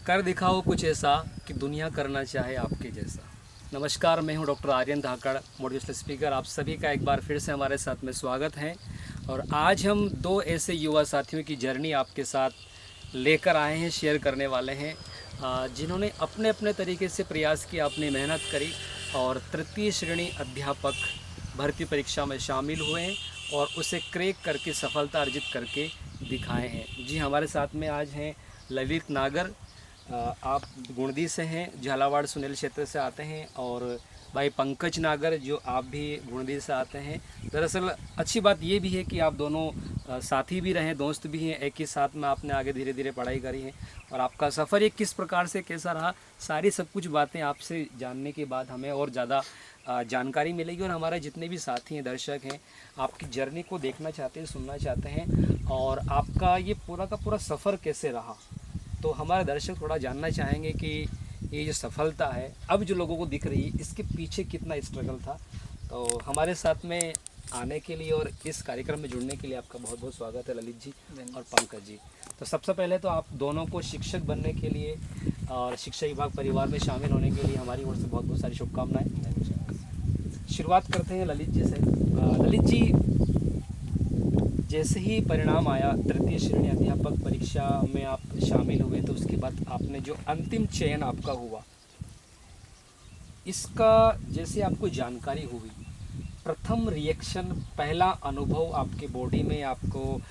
कर दिखाओ कुछ ऐसा कि दुनिया करना चाहे आपके जैसा। नमस्कार, मैं हूं डॉक्टर आर्यन धाकड़, मोटिवेशनल स्पीकर। आप सभी का एक बार फिर से हमारे साथ में स्वागत है। और आज हम दो ऐसे युवा साथियों की जर्नी आपके साथ लेकर आए हैं, शेयर करने वाले हैं, जिन्होंने अपने अपने तरीके से प्रयास किया, अपनी मेहनत करी और तृतीय श्रेणी अध्यापक भर्ती परीक्षा में शामिल हुए हैं और उसे क्रैक करके सफलता अर्जित करके दिखाए हैं। जी, हमारे साथ में आज हैं ललित नागर। आप गुणदी से हैं, झालावाड़ सुनेल क्षेत्र से आते हैं, और भाई पंकज नागर जो आप भी गुणदी से आते हैं। दरअसल अच्छी बात ये भी है कि आप दोनों साथी भी रहे, दोस्त भी हैं, एक ही साथ में आपने आगे धीरे धीरे पढ़ाई करी है। और आपका सफ़र ये किस प्रकार से कैसा रहा, सारी सब कुछ बातें आपसे जानने के बाद हमें और ज़्यादा जानकारी मिलेगी। और हमारे जितने भी साथी हैं, दर्शक हैं, आपकी जर्नी को देखना चाहते हैं, सुनना चाहते हैं, और आपका ये पूरा का पूरा सफ़र कैसे रहा। तो हमारे दर्शक थोड़ा जानना चाहेंगे कि ये जो सफलता है अब जो लोगों को दिख रही है, इसके पीछे कितना स्ट्रगल था। तो हमारे साथ में आने के लिए और इस कार्यक्रम में जुड़ने के लिए आपका बहुत बहुत स्वागत है ललित जी और पंकज जी। तो सबसे पहले तो आप दोनों को शिक्षक बनने के लिए और शिक्षा विभाग परिवार में शामिल होने के लिए हमारी ओर से बहुत बहुत सारी शुभकामनाएं। शुरुआत करते हैं ललित जी से। ललित जी, जैसे ही परिणाम आया, तृतीय श्रेणी अध्यापक परीक्षा में आप शामिल हुए, तो उसके बाद आपने जो अंतिम चयन आपका हुआ, इसका जैसे आपको जानकारी हुई, प्रथम रिएक्शन, पहला अनुभव आपके बॉडी में आपको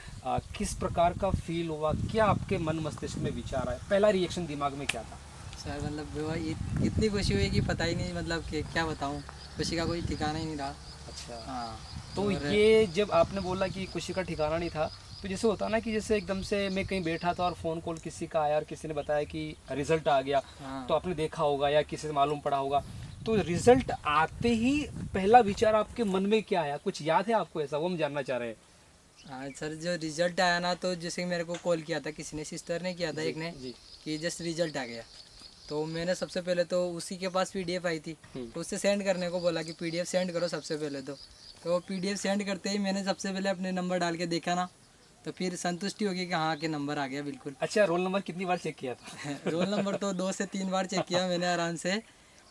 किस प्रकार का फील हुआ, क्या आपके मन मस्तिष्क में विचार आया, पहला रिएक्शन दिमाग में क्या था? सर मतलब इतनी खुशी हुई कि पता ही नहीं, मतलब कि क्या बताऊं, खुशी का कोई ठिकाना ही नहीं रहा। अच्छा, हाँ। तो ये जब आपने बोला कि खुशी का ठिकाना नहीं था, तो जैसे होता ना कि जैसे एकदम से मैं कहीं बैठा था और फ़ोन कॉल किसी का आया और किसी ने बताया कि रिज़ल्ट आ गया। हाँ। तो आपने देखा होगा या किसी से मालूम पड़ा होगा, तो रिज़ल्ट आते ही पहला विचार आपके मन में क्या आया, कुछ याद है आपको ऐसा? वो हम जानना चाह रहे हैं। हाँ सर, जो रिजल्ट आया ना, तो जैसे मेरे को कॉल किया था किसी ने, सिस्टर ने किया था एक ने, जी। कि जस्ट रिजल्ट आ गया। तो मैंने सबसे पहले तो उसी के पास पीडीएफ आई थी, तो उससे सेंड करने को बोला कि पीडीएफ सेंड करो सबसे पहले। तो पीडीएफ सेंड करते ही मैंने सबसे पहले अपने नंबर डाल के देखा ना, तो फिर संतुष्टि होगी कि हाँ के नंबर आ गया बिल्कुल। अच्छा, रोल नंबर कितनी बार चेक किया था? रोल नंबर तो 2 से 3 बार चेक किया मैंने आराम से।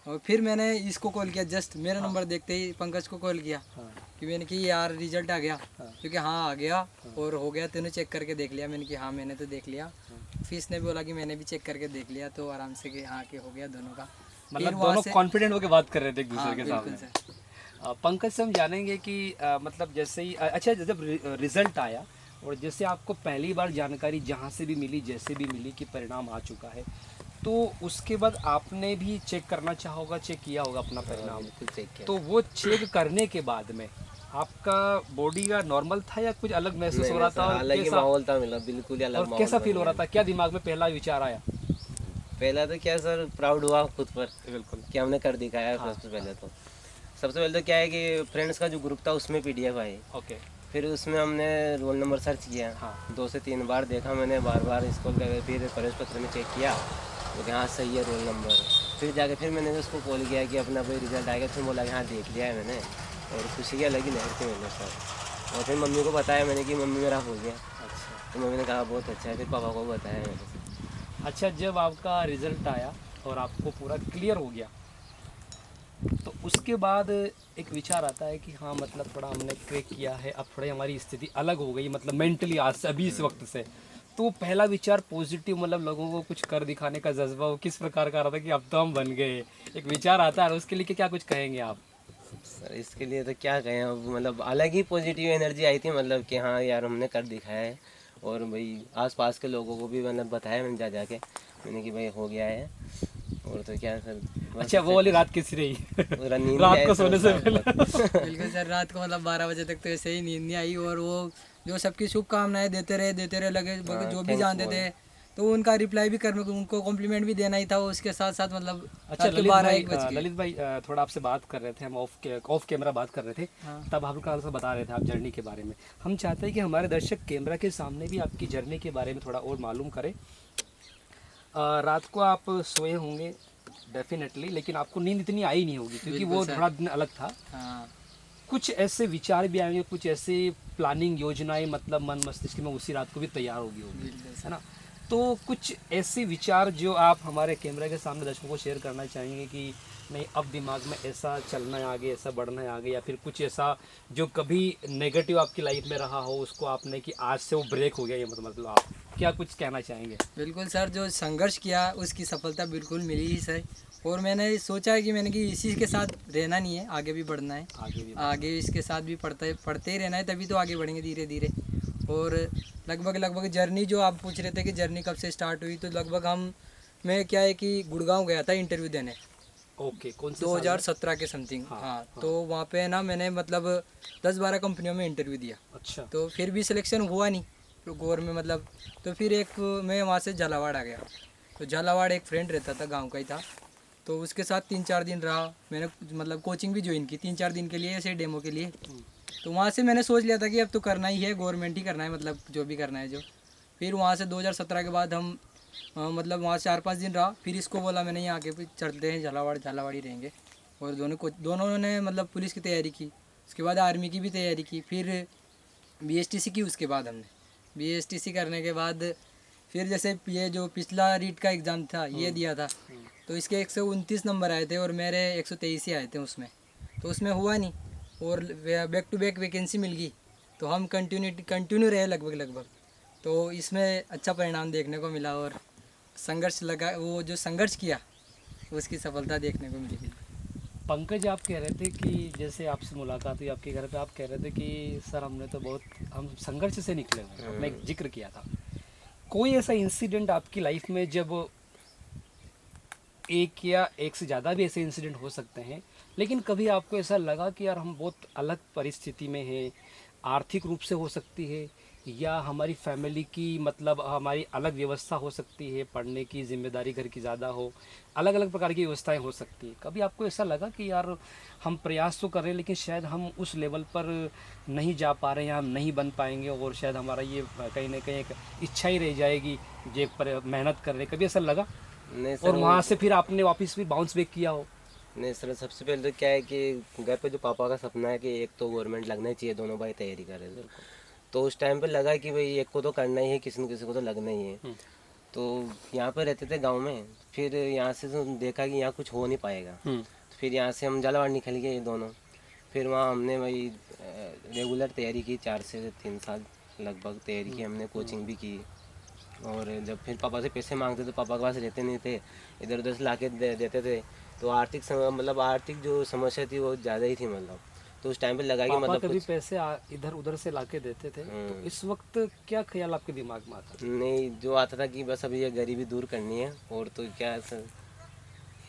और फिर मैंने इसको कॉल किया, जस्ट मेरा नंबर देखते ही पंकज को कॉल किया। हाँ। कि मैंने कि यार रिजल्ट आ गया। हाँ। क्योंकि हाँ आ गया और हो गया, तूने चेक करके देख लिया? मैंने कि हाँ मैंने तो देख लिया। फिर इसने बोला कि मैंने भी चेक करके देख लिया, तो आराम से कि हाँ कि हो गया दोनों का। मतलब दोनों कॉन्फिडेंट होकर बात कर रहे थे एक दूसरे के बिल्कुल सामने। सर। पंकज से हम जानेंगे कि मतलब जैसे ही अच्छा, जब रिजल्ट आया और जैसे आपको पहली बार जानकारी जहाँ से भी मिली, जैसे भी मिली कि परिणाम आ चुका है, तो उसके बाद आपने भी चेक करना चाहा होगा, चेक किया होगा अपना परिणाम। चेक किया। तो वो चेक करने के बाद में आपका बॉडी का नॉर्मल था या कुछ अलग महसूस हो रहा था? और अलग ही कैसा माहौल था, मिला बिल्कुल ही अलग और माहौल कैसा बन फील हो रहा गया। था? क्या दिमाग में पहला विचार आया? पहला तो क्या सर, प्राउड हुआ खुद पर बिल्कुल। कि हमने कर दिखाया। हाँ, सबसे पहले तो क्या है कि फ्रेंड्स का जो ग्रुप था उसमें पीडीएफ आई। ओके। फिर उसमें हमने रोल नंबर सर्च किया। हाँ। 2 से 3 बार देखा मैंने, बार बार स्कूल गए, फिर प्रवेश पत्र में चेक किया तो हाँ सही है रोल नंबर। फिर जाके फिर मैंने उसको कॉल किया कि अपना कोई रिजल्ट आएगा, फिर बोला कि हाँ देख लिया है मैंने, और खुशी की अलग ही लहर थी मैंने सर। और फिर मम्मी को बताया मैंने कि मम्मी मेरा हो गया। अच्छा। तो मम्मी ने कहा बहुत अच्छा है। फिर पापा को बताया मैंने। अच्छा, जब आपका रिजल्ट आया और आपको पूरा क्लियर हो गया, तो उसके बाद एक विचार आता है कि हाँ मतलब थोड़ा हमने क्रैक किया है, अब थोड़ी हमारी स्थिति अलग हो गई, मतलब मेंटली आज से, अभी इस वक्त से। तो पहला विचार पॉजिटिव, मतलब लोगों को कुछ कर दिखाने का जज्बा वो किस प्रकार का रहा था कि अब तो हम बन गए, एक विचार आता है, और उसके लिए क्या कुछ कहेंगे आप? सर इसके लिए तो क्या कहें, अब मतलब अलग ही पॉजिटिव एनर्जी आई थी, मतलब कि हाँ यार हमने कर दिखाया है। और भाई आसपास के लोगों को भी मतलब बताया मैंने, जा जाके मैंने कि भाई हो गया है। और तो क्या सर, अच्छा, वो वाली रात कैसी रही? नींद रात नहीं को आई सोने सर, से पहले? बिल्कुल सर, रात को मतलब 12 बजे तक तो ऐसे ही नींद नहीं आई। और वो जो सबकी शुभकामनाएं देते रहे लगे, जो भी जानते थे, तो उनका रिप्लाई भी करने को, उनको कॉम्प्लीमेंट भी देना ही था उसके साथ साथ, मतलब अच्छा रात के 12-1 बज गए। ललित भाई, थोड़ा आपसे बात कर रहे थे हम, ऑफ कैमरा बात कर रहे थे। हाँ। तब आप लोग बता रहे थे आप जर्नी के बारे में। हम चाहते हैं कि हमारे दर्शक कैमरा के सामने भी आपकी जर्नी के बारे में थोड़ा और मालूम करें। रात को आप सोए होंगे डेफिनेटली, लेकिन आपको नींद इतनी आई नहीं होगी क्योंकि वो थोड़ा दिन अलग था। हाँ। कुछ ऐसे विचार भी आएंगे, कुछ ऐसे प्लानिंग योजनाएं, मतलब मन मस्तिष्क में उसी रात को भी तैयार होगी, बिल्कुल है ना? तो कुछ ऐसे विचार जो आप हमारे कैमरा के सामने दर्शकों को शेयर करना चाहेंगे कि नहीं अब दिमाग में ऐसा चलना है आगे, ऐसा बढ़ना है आगे, या फिर कुछ ऐसा जो कभी नेगेटिव आपकी लाइफ में रहा हो उसको आपने कि आज से वो ब्रेक हो गया, ये मतलब आप क्या कुछ कहना चाहेंगे? बिल्कुल सर, जो संघर्ष किया उसकी सफलता बिल्कुल मिली ही सर। और मैंने सोचा है कि मैंने कि इसी के साथ रहना नहीं है, आगे भी बढ़ना है, आगे इसके साथ भी पढ़ते ही रहना है, तभी तो आगे बढ़ेंगे धीरे धीरे। और लगभग जर्नी जो आप पूछ रहे थे कि जर्नी कब से स्टार्ट हुई, तो लगभग मैं क्या है कि गुड़गांव गया था इंटरव्यू देने। ओके, कौन से 2017 के समथिंग। हाँ, तो वहाँ पे ना मैंने मतलब 10-12 कंपनियों में इंटरव्यू दिया। अच्छा। तो फिर भी सिलेक्शन हुआ नहीं, तो गौर में मतलब, तो फिर एक मैं वहाँ से झालावाड़ आ गया। तो झालावाड़ एक फ्रेंड रहता था, गांव का ही था, तो उसके साथ 3-4 दिन रहा मैंने, मतलब कोचिंग भी ज्वाइन की 3-4 दिन के लिए, ऐसे डेमो के लिए। तो वहाँ से मैंने सोच लिया था कि अब तो करना ही है, गवर्नमेंट ही करना है, मतलब जो भी करना है जो। फिर वहाँ से 2017 के बाद हम मतलब वहाँ 4-5 दिन रहा, फिर इसको बोला मैंने यहाँ आके चलते हैं झालावाड़ ही रहेंगे। और दोनों ने मतलब पुलिस की तैयारी की, उसके बाद आर्मी की भी तैयारी की, फिर BSTC की। उसके बाद हमने BSTC करने के बाद फिर जैसे ये जो पिछला रीट का एग्ज़ाम था ये दिया था, तो इसके 129 नंबर आए थे और मेरे 123 ही आए थे उसमें, तो उसमें हुआ नहीं। और बैक टू बैक वैकेंसी मिल गई, तो हम कंटिन्यू रहे लगभग। तो इसमें अच्छा परिणाम देखने को मिला, और संघर्ष लगा, वो जो संघर्ष किया उसकी सफलता देखने को मिली। पंकज, आप कह रहे थे कि जैसे आपसे मुलाकात हुई आपके घर पे, आप कह रहे थे कि सर हमने तो बहुत हम संघर्ष से निकले हुए हैं, आपने एक जिक्र किया था। कोई ऐसा इंसिडेंट आपकी लाइफ में जब एक या एक से ज़्यादा भी ऐसे इंसिडेंट हो सकते हैं, लेकिन कभी आपको ऐसा लगा कि यार हम बहुत अलग परिस्थिति में हैं, आर्थिक रूप से हो सकती है या हमारी फैमिली की मतलब हमारी अलग व्यवस्था हो सकती है, पढ़ने की जिम्मेदारी घर की ज़्यादा हो, अलग अलग प्रकार की व्यवस्थाएं हो सकती हैं, कभी आपको ऐसा लगा कि यार हम प्रयास तो कर रहे हैं लेकिन शायद हम उस लेवल पर नहीं जा पा रहे हैं, हम नहीं बन पाएंगे और शायद हमारा ये कहीं ना कहीं एक इच्छा ही रह जाएगी जो पर मेहनत कर रहे हैं, कभी ऐसा लगा? नहीं सर, और वहाँ से फिर आपने वापस भी बाउंस बैक किया हो? नहीं सर, सबसे पहले तो क्या है कि घर पे जो पापा का सपना है कि एक तो गवर्नमेंट लगना ही चाहिए, दोनों भाई तैयारी कर रहे थे। तो उस टाइम पे लगा कि भाई एक को तो करना ही है, किसी न किसी को तो लगना ही है। तो यहाँ पे रहते थे गांव में, फिर यहाँ से तो देखा कि यहाँ कुछ हो नहीं पाएगा, तो फिर यहाँ से हम झालावाड़ निकल गए ये दोनों। फिर वहाँ हमने वही रेगुलर तैयारी की, 4 से 3 साल लगभग तैयारी की हमने, कोचिंग भी की। और जब फिर पापा से पैसे मांगते तो पापा के पास रहते नहीं थे, इधर उधर से ला के देते थे। तो मतलब आर्थिक जो समस्या थी वो ज़्यादा ही थी, मतलब तो उस टाइम पे लगा कि पापा मतलब कभी पैसे इधर उधर से लाके देते थे, तो इस वक्त क्या ख्याल आपके दिमाग में आता? नहीं, जो आता था कि बस अभी ये गरीबी दूर करनी है, और तो क्या सर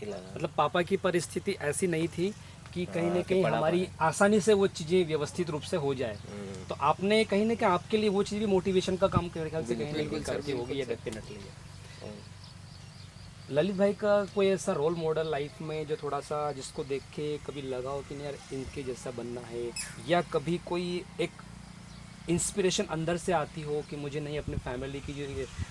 ही लगा। मतलब पापा की परिस्थिति ऐसी नहीं थी कि कहीं ना कहीं हमारी आसानी से वो चीज़ें व्यवस्थित रूप से हो जाए, तो आपने कहीं ना कहीं आपके लिए वो चीज़ भी मोटिवेशन का काम मेरे ख्याल से कहीं ना कहीं करती होगी, ये डेफिनेटली है। ललित भाई का कोई ऐसा रोल मॉडल लाइफ में जो थोड़ा सा जिसको देख के कभी लगा हो कि नहीं यार इनके जैसा बनना है, या कभी कोई एक इंस्पिरेशन अंदर से आती हो कि मुझे नहीं अपने फैमिली की जो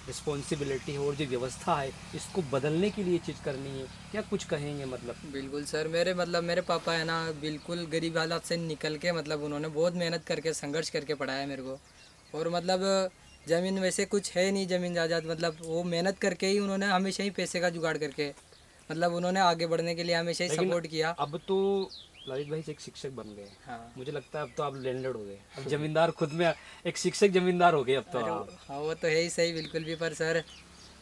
रिस्पॉन्सिबिलिटी है और जो व्यवस्था है इसको बदलने के लिए चीज़ करनी है, क्या कुछ कहेंगे? मतलब बिल्कुल सर, मेरे पापा है ना, बिल्कुल गरीब हालात से निकल के मतलब उन्होंने बहुत मेहनत करके संघर्ष करके पढ़ाया मेरे को। और मतलब ज़मीन वैसे कुछ है नहीं, ज़मीन जायदाद, मतलब वो मेहनत करके ही उन्होंने हमेशा ही पैसे का जुगाड़ करके मतलब उन्होंने आगे बढ़ने के लिए हमेशा ही सपोर्ट किया। अब तो ललित भाई से एक शिक्षक बन गए। हाँ, मुझे लगता है अब तो आप लैंडलॉर्ड हो गए, अब जमींदार खुद में, एक शिक्षक जमींदार हो गए अब तो आप। हाँ वो तो है ही सही, बिल्कुल भी। पर सर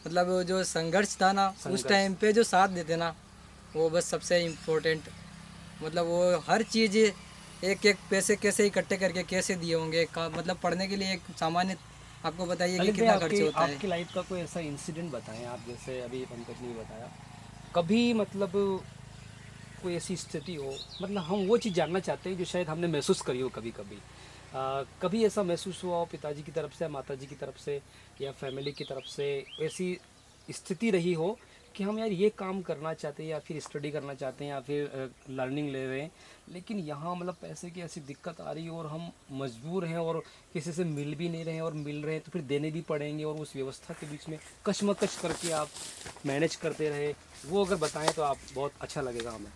मतलब वो जो संघर्ष था ना, उस टाइम पे जो साथ देते ना, वो बस सबसे इम्पोर्टेंट, मतलब वो हर चीज़ एक एक पैसे कैसे इकट्ठे करके कैसे दिए होंगे का, मतलब पढ़ने के लिए एक सामान्य, आपको बताइए कि कितना खर्च होता है। आपकी लाइफ का कोई ऐसा इंसिडेंट बताएं आप, जैसे अभी पंकज ने बताया, कभी मतलब कोई ऐसी स्थिति हो, मतलब हम वो चीज़ जानना चाहते हैं जो शायद हमने महसूस करी हो कभी कभी, कभी ऐसा महसूस हुआ हो पिताजी की तरफ से, माताजी की तरफ से या फैमिली की तरफ से, ऐसी स्थिति रही हो कि हम यार ये काम करना चाहते हैं या फिर स्टडी करना चाहते हैं या फिर लर्निंग ले रहे हैं, लेकिन यहाँ मतलब पैसे की ऐसी दिक्कत आ रही है और हम मजबूर हैं और किसी से मिल भी नहीं रहे हैं, और मिल रहे हैं तो फिर देने भी पड़ेंगे, और उस व्यवस्था के बीच में कशमकश करके आप मैनेज करते रहे, वो अगर बताएं तो आप बहुत अच्छा लगेगा हमें।